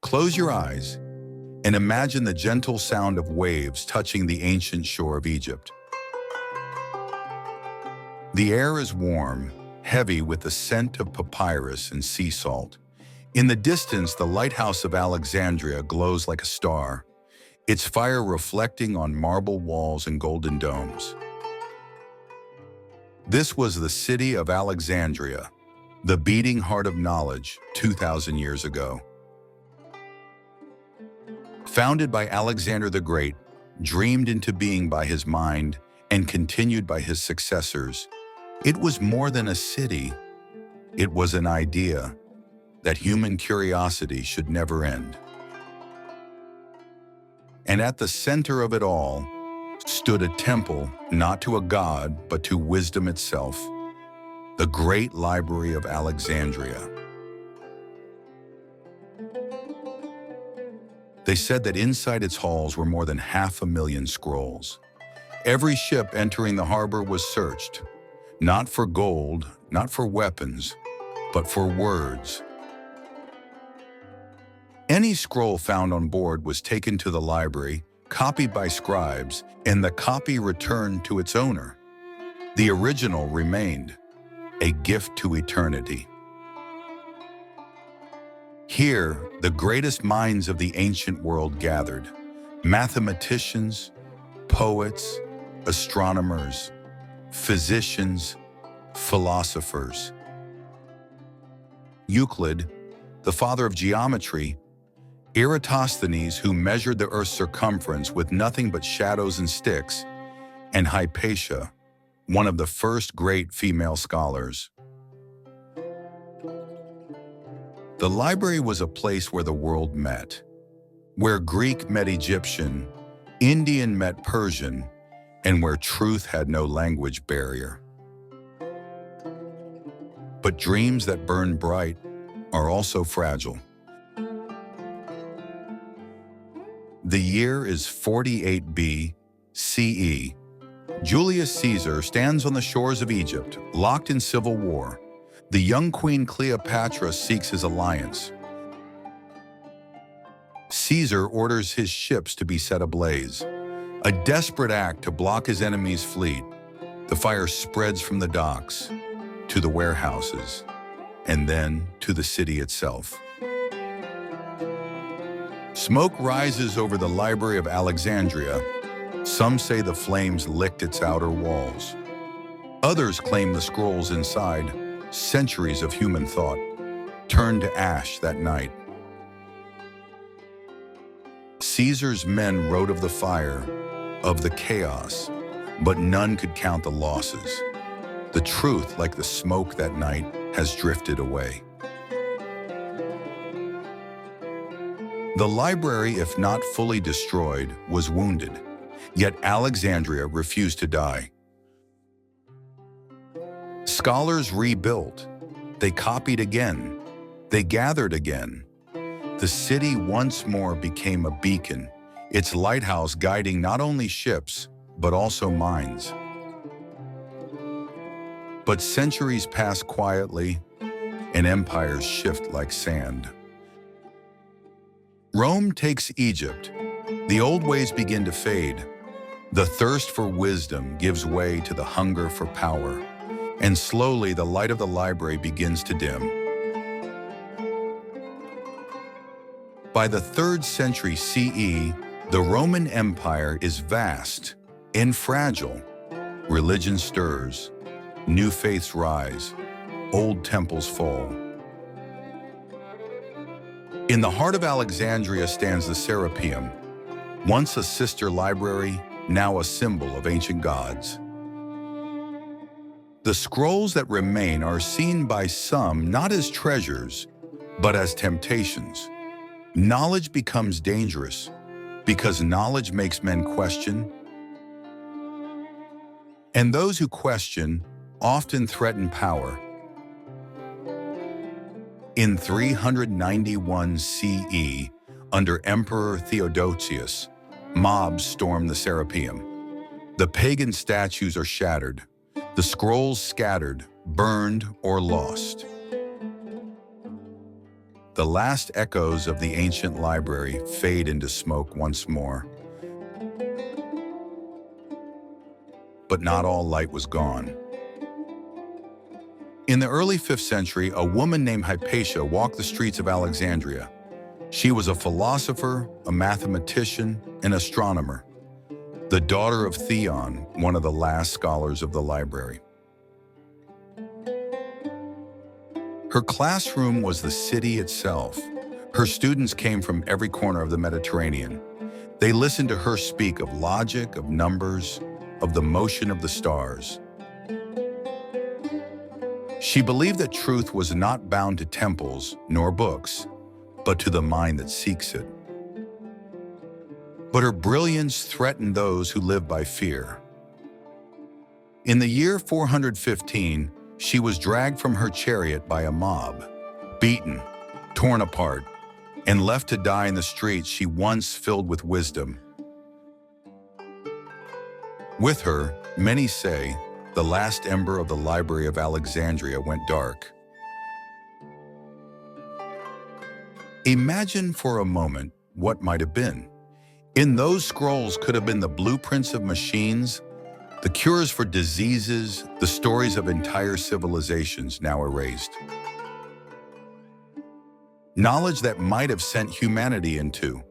Close your eyes and imagine the gentle sound of waves touching the ancient shore of Egypt. The air is warm, heavy with the scent of papyrus and sea salt. In the distance, the lighthouse of Alexandria glows like a star, its fire reflecting on marble walls and golden domes. This was the city of Alexandria, the beating heart of knowledge 2,000 years ago. Founded by Alexander the Great, dreamed into being by his mind, and continued by his successors, it was more than a city. It was an idea that human curiosity should never end. And at the center of it all stood a temple, not to a god, but to wisdom itself, the great Library of Alexandria. They said that inside its halls were more than 500,000 scrolls. Every ship entering the harbor was searched, not for gold, not for weapons, but for words. Any scroll found on board was taken to the library, copied by scribes, and the copy returned to its owner. The original remained, a gift to eternity. Here, the greatest minds of the ancient world gathered: mathematicians, poets, astronomers, physicians, philosophers. Euclid, the father of geometry, Eratosthenes, who measured the Earth's circumference with nothing but shadows and sticks, and Hypatia, one of the first great female scholars. The library was a place where the world met, where Greek met Egyptian, Indian met Persian, and where truth had no language barrier. But dreams that burn bright are also fragile. The year is 48 B.C.E. Julius Caesar stands on the shores of Egypt, locked in civil war. The young Queen Cleopatra seeks his alliance. Caesar orders his ships to be set ablaze, a desperate act to block his enemy's fleet. The fire spreads from the docks to the warehouses, and then to the city itself. Smoke rises over the Library of Alexandria. Some say the flames licked its outer walls. Others claim the scrolls inside, centuries of human thought, turned to ash that night. Caesar's men wrote of the fire, of the chaos, but none could count the losses. The truth, like the smoke that night, has drifted away. The library, if not fully destroyed, was wounded, yet Alexandria refused to die. Scholars rebuilt. They copied again. They gathered again. The city once more became a beacon, its lighthouse guiding not only ships, but also minds. But centuries pass quietly, and empires shift like sand. Rome takes Egypt. The old ways begin to fade. The thirst for wisdom gives way to the hunger for power, and slowly the light of the library begins to dim. By the 3rd century CE, the Roman Empire is vast and fragile. Religion stirs, new faiths rise, old temples fall. In the heart of Alexandria stands the Serapeum, once a sister library, now a symbol of ancient gods. The scrolls that remain are seen by some not as treasures, but as temptations. Knowledge becomes dangerous because knowledge makes men question, and those who question often threaten power. In 391 CE, under Emperor Theodosius, mobs stormed the Serapeum. The pagan statues are shattered, the scrolls scattered, burned, or lost. The last echoes of the ancient library fade into smoke once more. But not all light was gone. In the early 5th century, a woman named Hypatia walked the streets of Alexandria. She was a philosopher, a mathematician, an astronomer, the daughter of Theon, one of the last scholars of the library. Her classroom was the city itself. Her students came from every corner of the Mediterranean. They listened to her speak of logic, of numbers, of the motion of the stars. She believed that truth was not bound to temples nor books, but to the mind that seeks it. But her brilliance threatened those who live by fear. In the year 415, she was dragged from her chariot by a mob, beaten, torn apart, and left to die in the streets she once filled with wisdom. With her, many say, the last ember of the Library of Alexandria went dark. Imagine for a moment what might have been. In those scrolls could have been the blueprints of machines, the cures for diseases, the stories of entire civilizations now erased. Knowledge that might have sent humanity into